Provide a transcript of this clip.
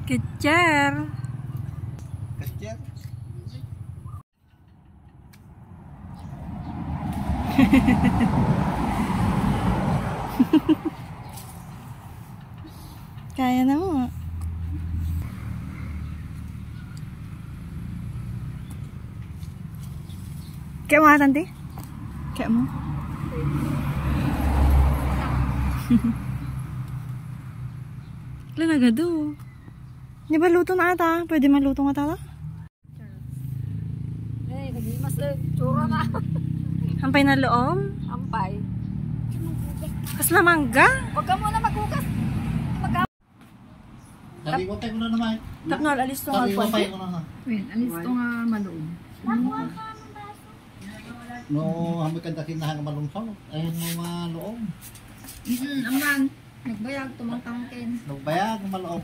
Ketcher. Ketcher. Kaya na mo. Kaya mo nga, Tanti? Kaya mo? Lanagado. Di ba luto na ata? Pwede maluto nga tala? Eh, nag-imas tsura na. Hampay na loob? Ampay. Kas na mangga? Huwag ka muna maghugas. Sabi ko tayo ko na naman. Tapnol, alis to nga Sabi ko po. tayo ko na. Wait, alis to nga maloob. No, hami kang dasinahan ng malungsaw. Ayun mo mga loob. Amman. Nagbayag, tumangtangkin. Nagbayag ng maloob.